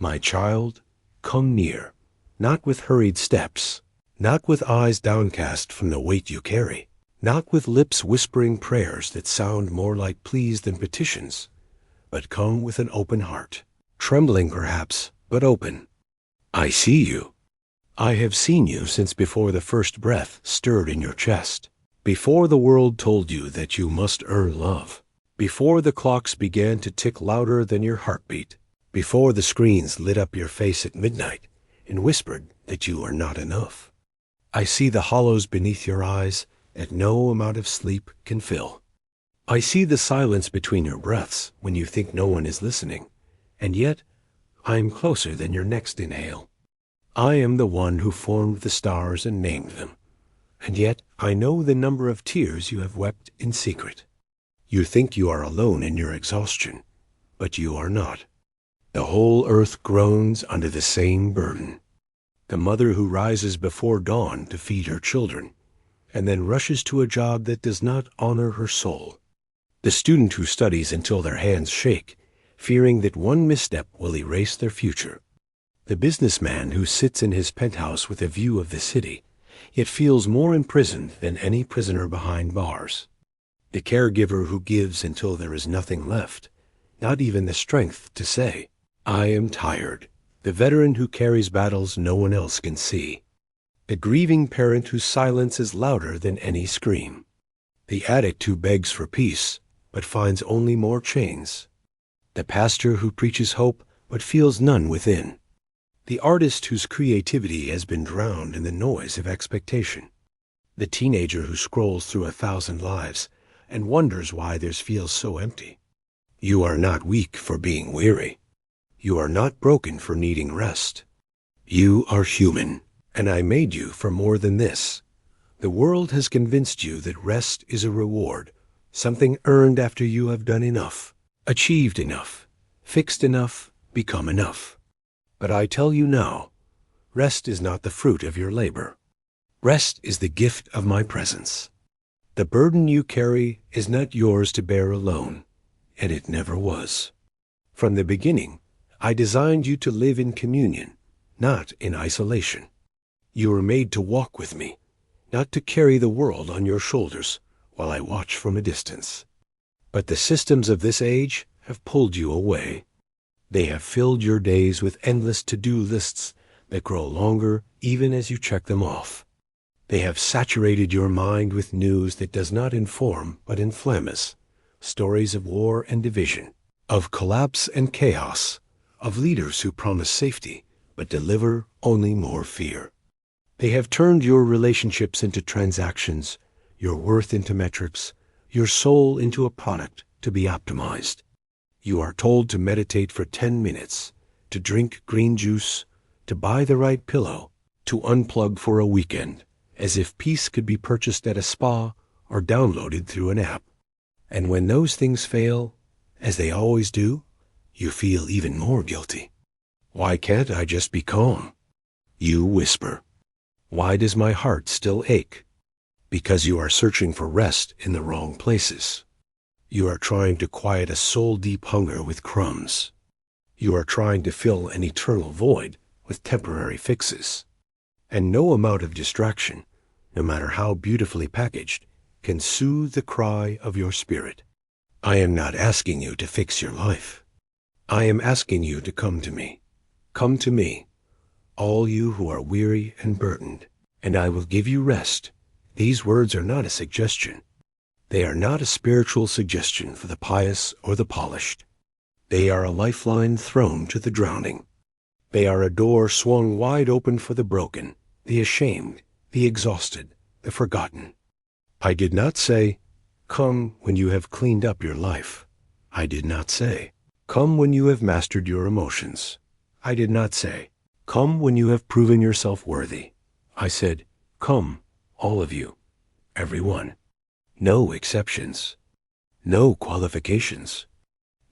My child, come near, not with hurried steps, not with eyes downcast from the weight you carry, not with lips whispering prayers that sound more like pleas than petitions, but come with an open heart, trembling perhaps, but open. I see you. I have seen you since before the first breath stirred in your chest, before the world told you that you must earn love, before the clocks began to tick louder than your heartbeat, before the screens lit up your face at midnight and whispered that you are not enough. I see the hollows beneath your eyes that no amount of sleep can fill. I see the silence between your breaths when you think no one is listening, and yet I am closer than your next inhale. I am the one who formed the stars and named them, and yet I know the number of tears you have wept in secret. You think you are alone in your exhaustion, but you are not. The whole earth groans under the same burden. The mother who rises before dawn to feed her children, and then rushes to a job that does not honor her soul. The student who studies until their hands shake, fearing that one misstep will erase their future. The businessman who sits in his penthouse with a view of the city, yet feels more imprisoned than any prisoner behind bars. The caregiver who gives until there is nothing left, not even the strength to say, I am tired. The veteran who carries battles no one else can see. The grieving parent whose silence is louder than any scream. The addict who begs for peace, but finds only more chains. The pastor who preaches hope, but feels none within. The artist whose creativity has been drowned in the noise of expectation. The teenager who scrolls through 1,000 lives and wonders why theirs feels so empty. You are not weak for being weary. You are not broken for needing rest. You are human, and I made you for more than this. The world has convinced you that rest is a reward, something earned after you have done enough, achieved enough, fixed enough, become enough. But I tell you now, rest is not the fruit of your labor. Rest is the gift of my presence. The burden you carry is not yours to bear alone, and it never was. From the beginning, I designed you to live in communion, not in isolation. You were made to walk with me, not to carry the world on your shoulders while I watch from a distance. But the systems of this age have pulled you away. They have filled your days with endless to-do lists that grow longer even as you check them off. They have saturated your mind with news that does not inform but inflames, stories of war and division, of collapse and chaos, of leaders who promise safety but deliver only more fear. They have turned your relationships into transactions, your worth into metrics, your soul into a product to be optimized. You are told to meditate for 10 minutes, to drink green juice, to buy the right pillow, to unplug for a weekend, as if peace could be purchased at a spa or downloaded through an app. And when those things fail, as they always do, you feel even more guilty. Why can't I just be calm? You whisper. Why does my heart still ache? Because you are searching for rest in the wrong places. You are trying to quiet a soul-deep hunger with crumbs. You are trying to fill an eternal void with temporary fixes. And no amount of distraction, no matter how beautifully packaged, can soothe the cry of your spirit. I am not asking you to fix your life. I am asking you to come to me. Come to me, all you who are weary and burdened, and I will give you rest. These words are not a suggestion. They are not a spiritual suggestion for the pious or the polished. They are a lifeline thrown to the drowning. They are a door swung wide open for the broken, the ashamed, the exhausted, the forgotten. I did not say, come when you have cleaned up your life. I did not say, come when you have mastered your emotions. I did not say, come when you have proven yourself worthy. I said, come, all of you, every one. No exceptions, no qualifications,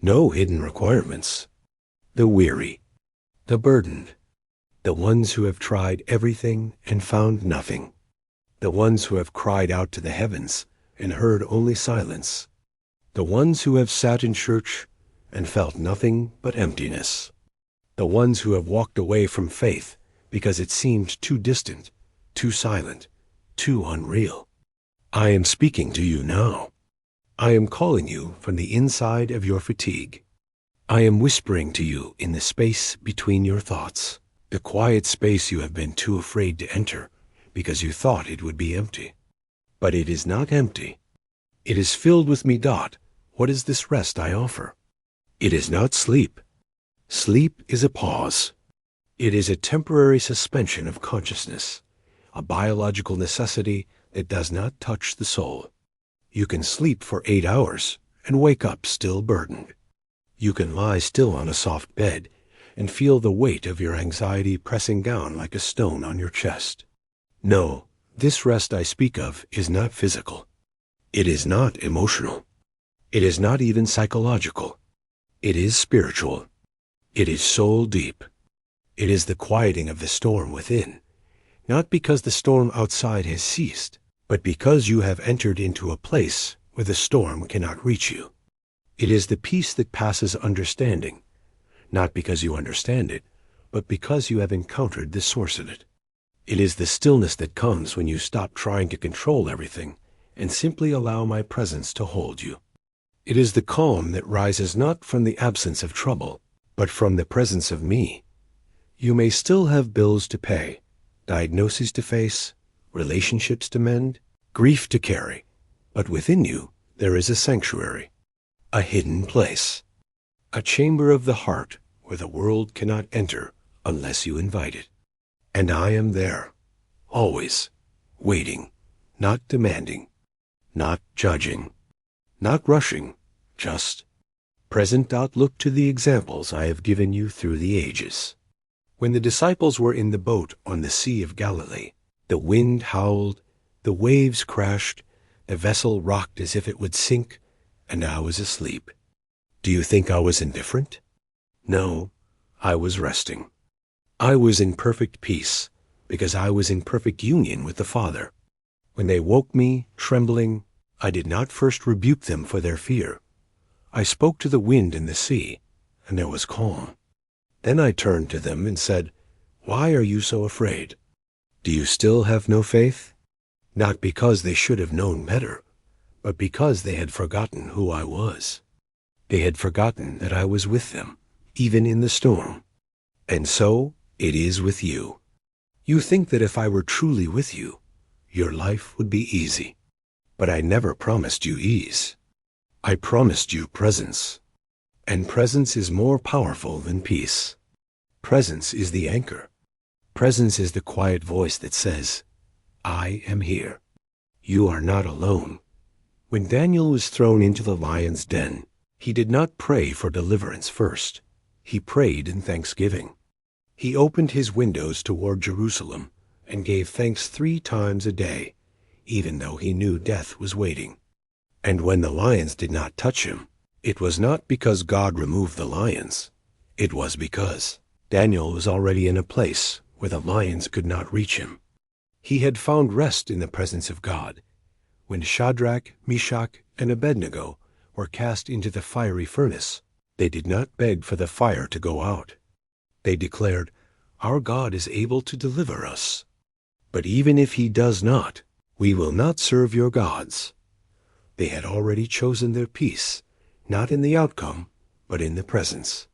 no hidden requirements. The weary, the burdened, the ones who have tried everything and found nothing, the ones who have cried out to the heavens and heard only silence, the ones who have sat in church and felt nothing but emptiness. the ones who have walked away from faith because it seemed too distant, too silent, too unreal. I am speaking to you now. I am calling you from the inside of your fatigue. I am whispering to you in the space between your thoughts, the quiet space you have been too afraid to enter because you thought it would be empty. But it is not empty. It is filled with me. What is this rest I offer? It is not sleep. Sleep is a pause. It is a temporary suspension of consciousness, a biological necessity that does not touch the soul. You can sleep for 8 hours and wake up still burdened. You can lie still on a soft bed and feel the weight of your anxiety pressing down like a stone on your chest. No, this rest I speak of is not physical. It is not emotional. It is not even psychological. It is spiritual. It is soul deep. It is the quieting of the storm within, not because the storm outside has ceased, but because you have entered into a place where the storm cannot reach you. It is the peace that passes understanding, not because you understand it, but because you have encountered the source of it. It is the stillness that comes when you stop trying to control everything and simply allow my presence to hold you. It is the calm that rises not from the absence of trouble, but from the presence of me. You may still have bills to pay, diagnoses to face, relationships to mend, grief to carry, but within you there is a sanctuary, a hidden place, a chamber of the heart where the world cannot enter unless you invite it. And I am there, always, waiting, not demanding, not judging, not rushing, just present. Look to the examples I have given you through the ages. When the disciples were in the boat on the Sea of Galilee, the wind howled, the waves crashed, the vessel rocked as if it would sink, and I was asleep. Do you think I was indifferent? No, I was resting. I was in perfect peace, because I was in perfect union with the Father. When they woke me, trembling, I did not first rebuke them for their fear. I spoke to the wind and the sea, and there was calm. Then I turned to them and said, "Why are you so afraid? Do you still have no faith?" Not because they should have known better, but because they had forgotten who I was. They had forgotten that I was with them, even in the storm. And so it is with you. You think that if I were truly with you, your life would be easy. But I never promised you ease. I promised you presence. And presence is more powerful than peace. Presence is the anchor. Presence is the quiet voice that says, I am here. You are not alone. When Daniel was thrown into the lion's den, he did not pray for deliverance first. He prayed in thanksgiving. He opened his windows toward Jerusalem and gave thanks 3 times a day, even though he knew death was waiting. And when the lions did not touch him, it was not because God removed the lions. It was because Daniel was already in a place where the lions could not reach him. He had found rest in the presence of God. When Shadrach, Meshach, and Abednego were cast into the fiery furnace, they did not beg for the fire to go out. They declared, "Our God is able to deliver us. But even if he does not, we will not serve your gods." They had already chosen their peace, not in the outcome, but in the presence.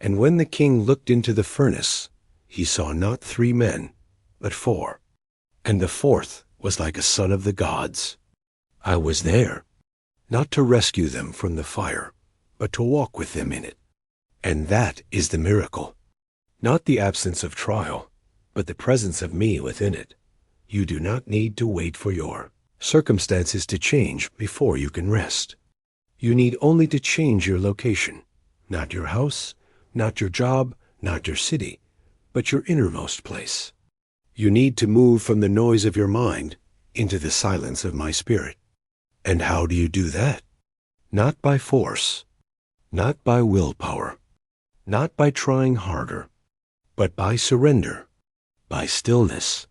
And when the king looked into the furnace, he saw not 3 men, but 4. And the 4th was like a son of the gods. I was there, not to rescue them from the fire, but to walk with them in it. And that is the miracle. Not the absence of trial, but the presence of me within it. You do not need to wait for your circumstances to change before you can rest. You need only to change your location, not your house, not your job, not your city, but your innermost place. You need to move from the noise of your mind into the silence of my spirit. And how do you do that? Not by force, not by willpower, not by trying harder, but by surrender, by stillness,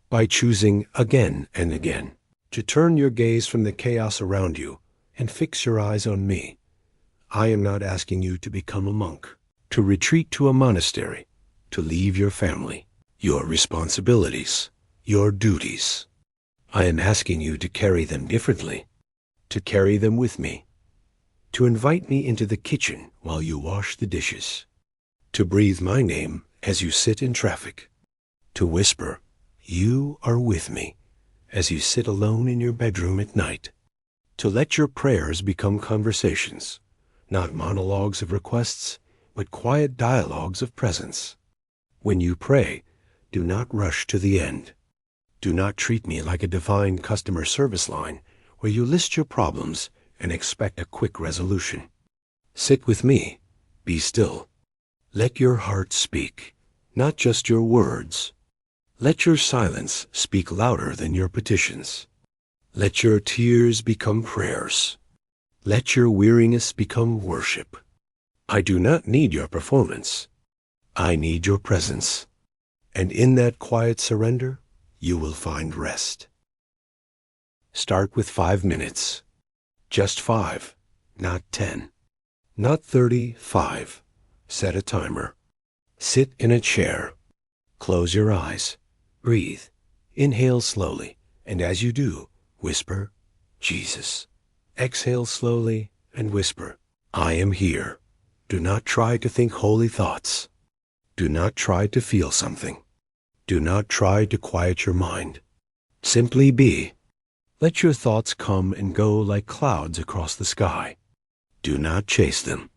by choosing again and again to turn your gaze from the chaos around you and fix your eyes on me. I am not asking you to become a monk. to retreat to a monastery, to leave your family, your responsibilities, your duties. I am asking you to carry them differently, to carry them with me, to invite me into the kitchen while you wash the dishes, to breathe my name as you sit in traffic, to whisper, "You are with me," as you sit alone in your bedroom at night, to let your prayers become conversations, not monologues of requests, but quiet dialogues of presence. When you pray, do not rush to the end. Do not treat me like a divine customer service line where you list your problems and expect a quick resolution. Sit with me. Be still. Let your heart speak, not just your words. Let your silence speak louder than your petitions. Let your tears become prayers. Let your weariness become worship. I do not need your performance. I need your presence. And in that quiet surrender, you will find rest. Start with 5 minutes. Just 5, not 10. Not 35. Set a timer. Sit in a chair. Close your eyes. Breathe. Inhale slowly, and as you do, whisper, "Jesus." Exhale slowly and whisper, "I am here." Do not try to think holy thoughts. Do not try to feel something. Do not try to quiet your mind. Simply be. Let your thoughts come and go like clouds across the sky. Do not chase them.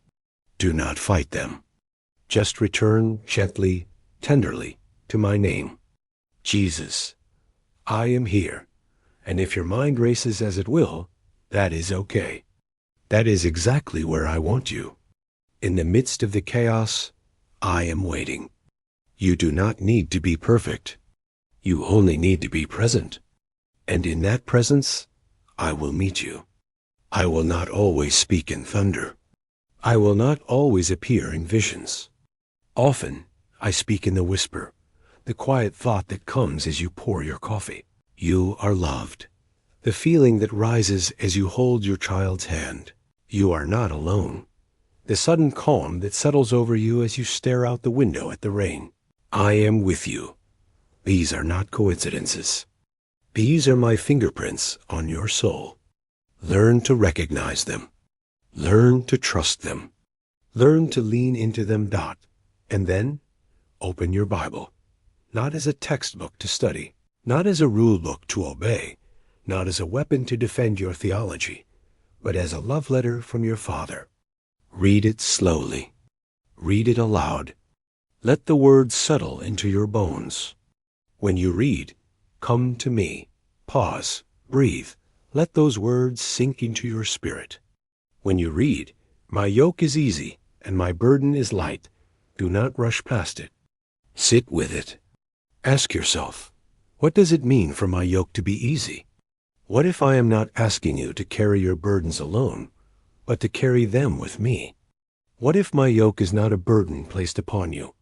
Do not fight them. Just return gently, tenderly to my name. Jesus, I am here. And if your mind races as it will, that is okay. That is exactly where I want you. In the midst of the chaos, I am waiting. You do not need to be perfect. You only need to be present. And in that presence, I will meet you. I will not always speak in thunder. I will not always appear in visions. Often, I speak in the whisper, the quiet thought that comes as you pour your coffee. You are loved. The feeling that rises as you hold your child's hand. You are not alone. The sudden calm that settles over you as you stare out the window at the rain. I am with you. These are not coincidences. These are my fingerprints on your soul. Learn to recognize them. Learn to trust them. Learn to lean into them. And then, open your Bible. Not as a textbook to study, not as a rule book to obey, not as a weapon to defend your theology, but as a love letter from your Father. Read it slowly. Read it aloud. Let the words settle into your bones. When you read, "Come to me," pause, breathe. Let those words sink into your spirit. When you read, "My yoke is easy and my burden is light," do not rush past it. Sit with it. Ask yourself, what does it mean for my yoke to be easy? What if I am not asking you to carry your burdens alone, but to carry them with me? What if my yoke is not a burden placed upon you,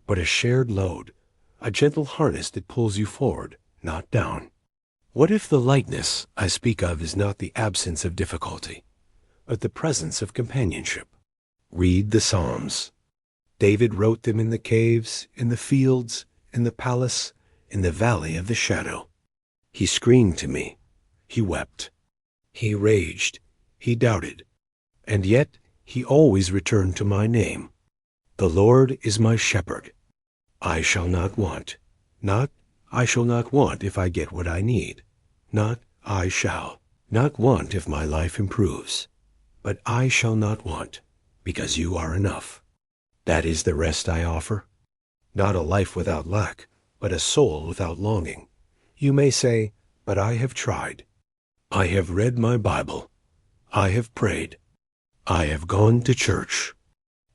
but a shared load, a gentle harness that pulls you forward, not down? What if the lightness I speak of is not the absence of difficulty, but the presence of companionship? Read the Psalms. David wrote them in the caves, in the fields, in the palace, in the valley of the shadow. He screamed to me. He wept. He raged. He doubted. And yet he always returned to my name. The Lord is my shepherd. I shall not want. Not, I shall not want if I get what I need. Not, I shall. Not want if my life improves. But I shall not want, because you are enough. That is the rest I offer. Not a life without lack, but a soul without longing. You may say, but I have tried. I have read my Bible. I have prayed. I have gone to church.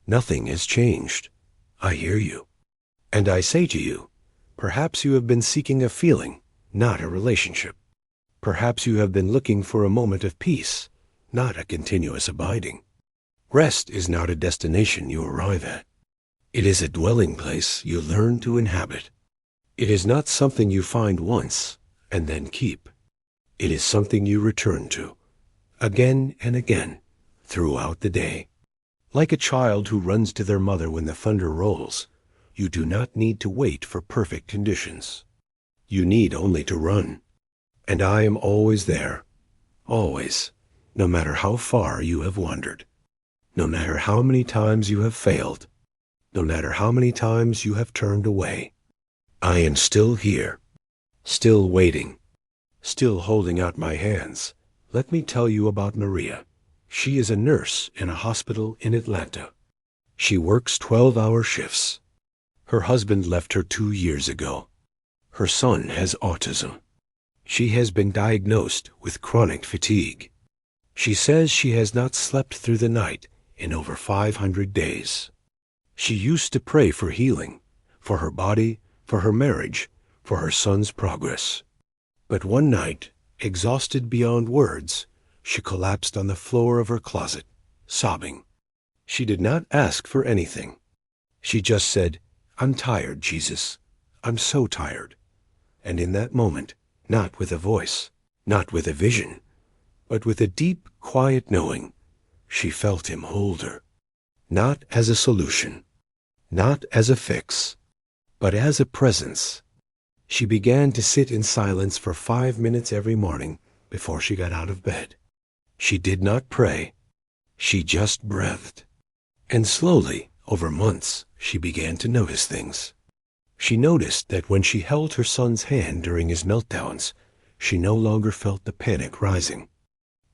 Nothing has changed. I hear you. And I say to you, perhaps you have been seeking a feeling, not a relationship. Perhaps you have been looking for a moment of peace, not a continuous abiding. Rest is not a destination you arrive at. It is a dwelling place you learn to inhabit. It is not something you find once and then keep. It is something you return to, again and again, throughout the day. Like a child who runs to their mother when the thunder rolls, you do not need to wait for perfect conditions. You need only to run. And I am always there, always, no matter how far you have wandered, no matter how many times you have failed, no matter how many times you have turned away. I am still here, still waiting, still holding out my hands. Let me tell you about Maria. She is a nurse in a hospital in Atlanta. She works 12-hour shifts. Her husband left her 2 years ago. Her son has autism. She has been diagnosed with chronic fatigue. She says she has not slept through the night in over 500 days. She used to pray for healing, for her body, for her marriage, for her son's progress. But one night, exhausted beyond words, she collapsed on the floor of her closet, sobbing. She did not ask for anything. She just said, "I'm tired, Jesus. I'm so tired." And in that moment, not with a voice, not with a vision, but with a deep, quiet knowing, she felt him hold her. Not as a solution, not as a fix, but as a presence. She began to sit in silence for 5 minutes every morning before she got out of bed. She did not pray. She just breathed. And slowly, over months, she began to notice things. She noticed that when she held her son's hand during his meltdowns, she no longer felt the panic rising.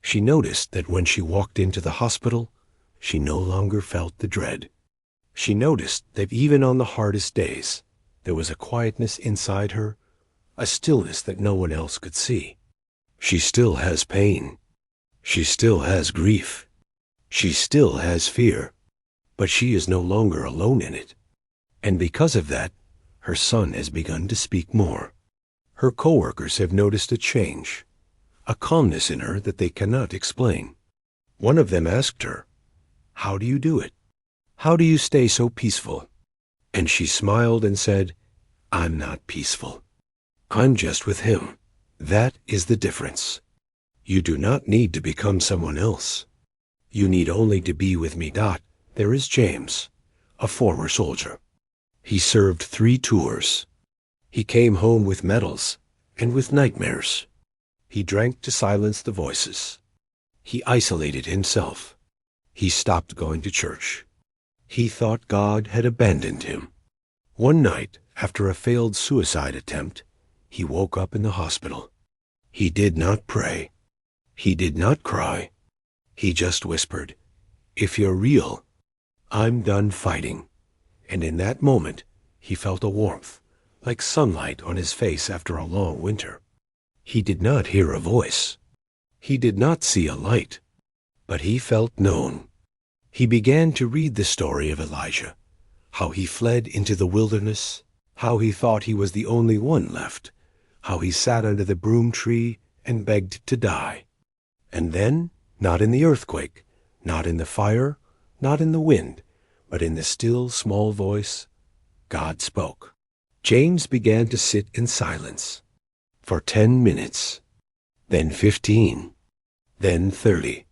She noticed that when she walked into the hospital, she no longer felt the dread. She noticed that even on the hardest days, there was a quietness inside her, a stillness that no one else could see. She still has pain. She still has grief. She still has fear. But she is no longer alone in it. And because of that, her son has begun to speak more. Her coworkers have noticed a change, a calmness in her that they cannot explain. One of them asked her, "How do you do it? How do you stay so peaceful?" And she smiled and said, "I'm not peaceful. I'm just with him. That is the difference. You do not need to become someone else. You need only to be with me. There is James, a former soldier. He served 3 tours. He came home with medals and with nightmares. He drank to silence the voices. He isolated himself. He stopped going to church. He thought God had abandoned him. One night, after a failed suicide attempt, he woke up in the hospital. He did not pray. He did not cry. He just whispered, 'If you're real, I'm done fighting.' And in that moment, he felt a warmth, like sunlight on his face after a long winter. He did not hear a voice. He did not see a light, but he felt known. He began to read the story of Elijah, how he fled into the wilderness, how he thought he was the only one left, how he sat under the broom tree and begged to die. And then, not in the earthquake, not in the fire, not in the wind, but in the still small voice, God spoke. James began to sit in silence for 10 minutes, then 15, then 30.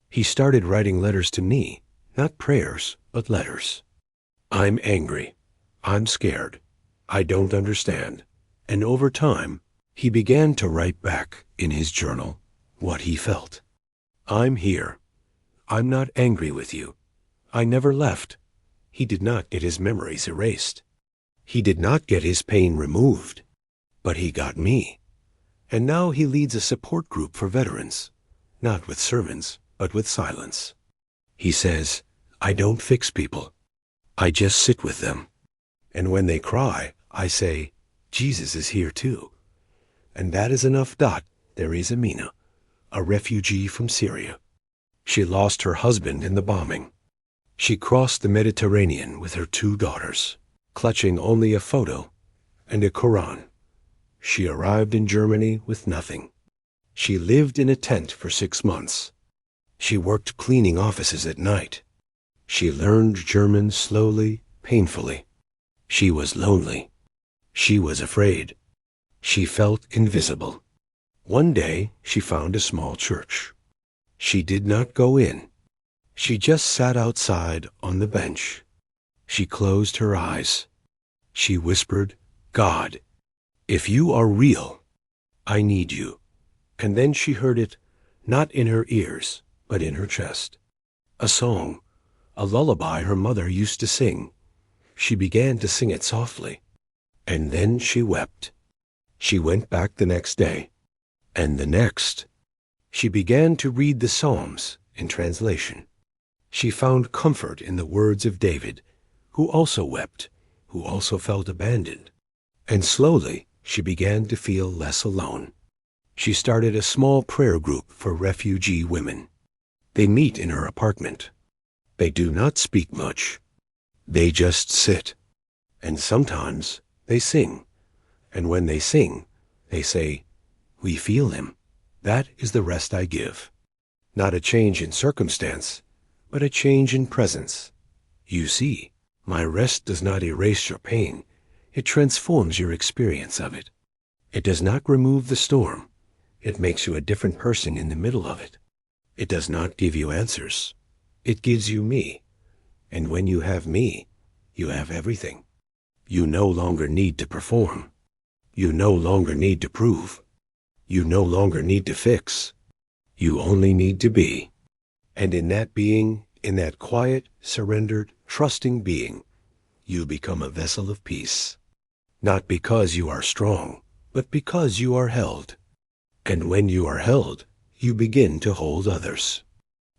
He started writing letters to me, not prayers, but letters. I'm angry. I'm scared. I don't understand. And over time, he began to write back in his journal what he felt. I'm here. I'm not angry with you. I never left. He did not get his memories erased. He did not get his pain removed. But he got me. And now he leads a support group for veterans, not with sermons, but with silence. He says, I don't fix people. I just sit with them. And when they cry, I say, Jesus is here too. And that is enough. There is Amina, a refugee from Syria. She lost her husband in the bombing. She crossed the Mediterranean with her 2 daughters, clutching only a photo and a Quran. She arrived in Germany with nothing. She lived in a tent for 6 months. She worked cleaning offices at night. She learned German slowly, painfully. She was lonely. She was afraid. She felt invisible. One day, she found a small church. She did not go in. She just sat outside on the bench. She closed her eyes. She whispered, "God, if you are real, I need you." And then she heard it, not in her ears, but in her chest. A song, a lullaby her mother used to sing. She began to sing it softly. And then she wept. She went back the next day, and the next. She began to read the Psalms in translation. She found comfort in the words of David, who also wept, who also felt abandoned. And slowly she began to feel less alone. She started a small prayer group for refugee women. They meet in her apartment. They do not speak much. They just sit. And sometimes they sing. And when they sing, they say, "We feel him. That is the rest I give." Not a change in circumstance, but a change in presence. You see, my rest does not erase your pain. It transforms your experience of it. It does not remove the storm. It makes you a different person in the middle of it. It does not give you answers. It gives you me. And when you have me, you have everything. You no longer need to perform. You no longer need to prove. You no longer need to fix. You only need to be. And in that being, in that quiet, surrendered, trusting being, you become a vessel of peace. Not because you are strong, but because you are held. And when you are held, you begin to hold others.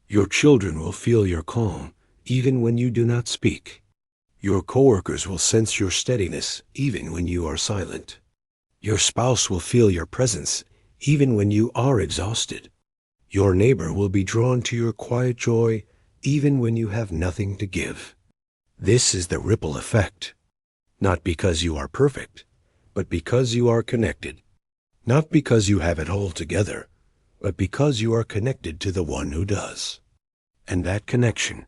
Your children will feel your calm, even when you do not speak. Your coworkers will sense your steadiness, even when you are silent. Your spouse will feel your presence, even when you are exhausted. Your neighbor will be drawn to your quiet joy, even when you have nothing to give. This is the ripple effect. Not because you are perfect, but because you are connected. Not because you have it all together, but because you are connected to the one who does. And that connection,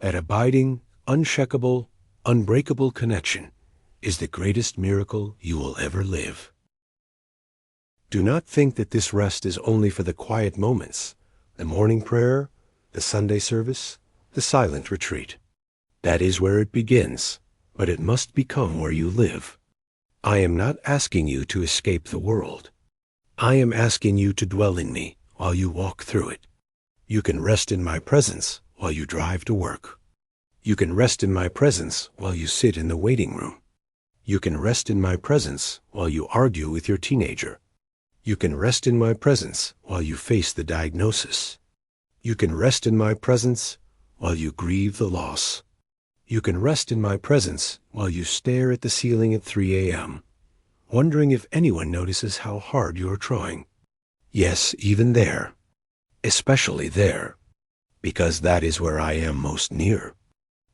that abiding, unshakable, unbreakable connection, is the greatest miracle you will ever live. Do not think that this rest is only for the quiet moments, the morning prayer, the Sunday service, the silent retreat. That is where it begins, but it must become where you live. I am not asking you to escape the world. I am asking you to dwell in me while you walk through it. You can rest in my presence while you drive to work. You can rest in my presence while you sit in the waiting room. You can rest in my presence while you argue with your teenager. You can rest in my presence while you face the diagnosis. You can rest in my presence while you grieve the loss. You can rest in my presence while you stare at the ceiling at 3 a.m., wondering if anyone notices how hard you are trying. Yes, even there, especially there, because that is where I am most near.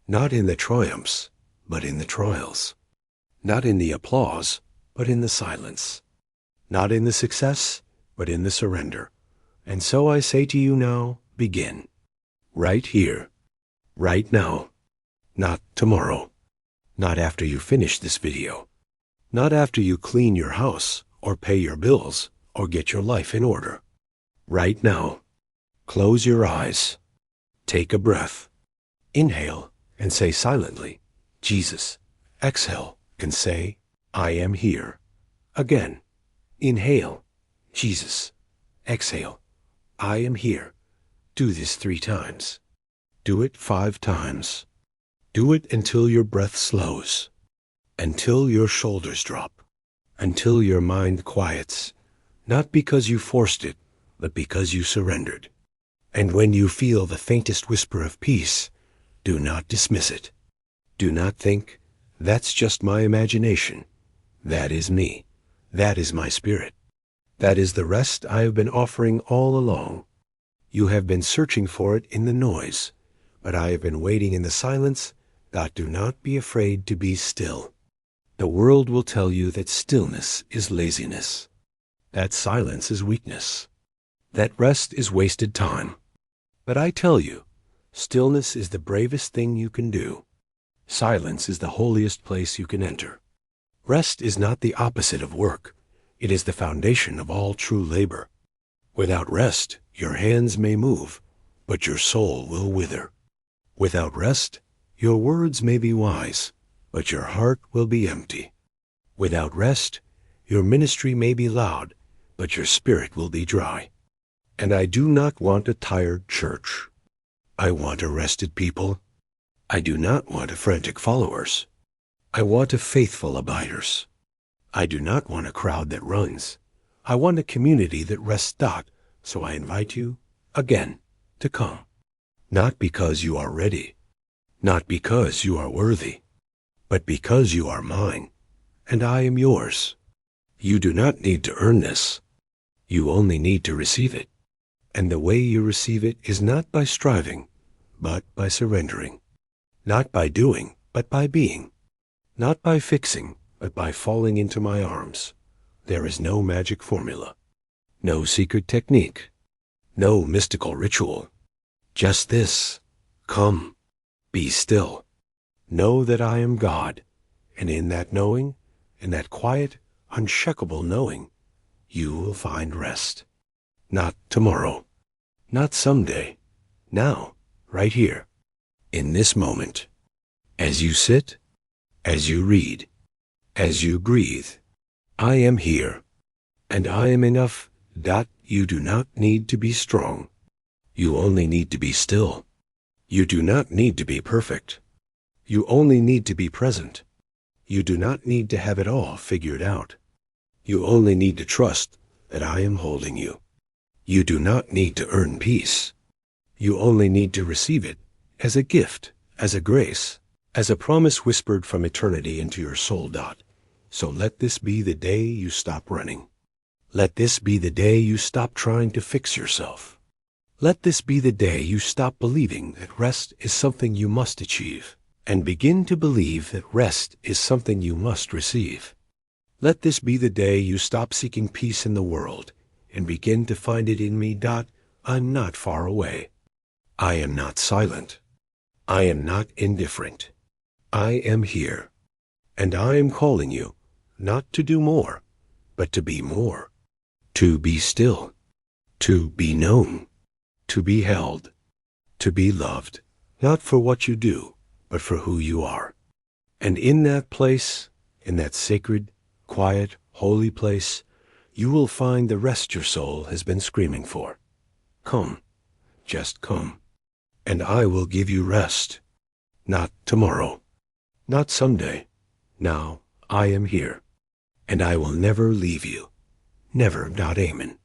Not in the triumphs, but in the trials. Not in the applause, but in the silence. Not in the success, but in the surrender. And so I say to you now, begin. Right here. Right now. Not tomorrow. Not after you finish this video. Not after you clean your house, or pay your bills, or get your life in order. Right now. Close your eyes. Take a breath. Inhale and say silently, Jesus. Exhale and say, I am here. Again. Inhale, Jesus. Exhale, I am here. Do this 3 times. Do it 5 times. Do it until your breath slows, until your shoulders drop, until your mind quiets, not because you forced it, but because you surrendered. And when you feel the faintest whisper of peace, do not dismiss it. Do not think, that's just my imagination. That is me. That is my spirit. That is the rest I have been offering all along. You have been searching for it in the noise, but I have been waiting in the silence. God, do not be afraid to be still. The world will tell you that stillness is laziness, that silence is weakness, that rest is wasted time. But I tell you, stillness is the bravest thing you can do. Silence is the holiest place you can enter. Rest is not the opposite of work. It is the foundation of all true labor. Without rest, your hands may move, but your soul will wither. Without rest, your words may be wise, but your heart will be empty. Without rest, your ministry may be loud, but your spirit will be dry. And I do not want a tired church. I want a rested people. I do not want a frantic followers. I want a faithful abiders. I do not want a crowd that runs. I want a community that rests not. So I invite you, again, to come. Not because you are ready, not because you are worthy, but because you are mine, and I am yours. You do not need to earn this. You only need to receive it. And the way you receive it is not by striving, but by surrendering. Not by doing, but by being. Not by fixing, but by falling into my arms. There is no magic formula, no secret technique, no mystical ritual. Just this: come, be still. Know that I am God, and in that knowing, in that quiet, unshakable knowing, you will find rest. Not tomorrow, not someday, now, right here, in this moment. As you sit, as you read, as you breathe, I am here, and I am enough that you do not need to be strong. You only need to be still. You do not need to be perfect. You only need to be present. You do not need to have it all figured out. You only need to trust that I am holding you. You do not need to earn peace. You only need to receive it as a gift, as a grace, as a promise whispered from eternity into your soul. So let this be the day you stop running. Let this be the day you stop trying to fix yourself. Let this be the day you stop believing that rest is something you must achieve, and begin to believe that rest is something you must receive. Let this be the day you stop seeking peace in the world and begin to find it in me. I'm not far away. I am not silent. I am not indifferent. I am here, and I am calling you not to do more, but to be more, to be still, to be known, to be held, to be loved, not for what you do, but for who you are. And in that place, in that sacred, quiet, holy place, you will find the rest your soul has been screaming for. Come, just come, and I will give you rest. Not tomorrow, not someday. Now I am here, and I will never leave you. Never. Amen.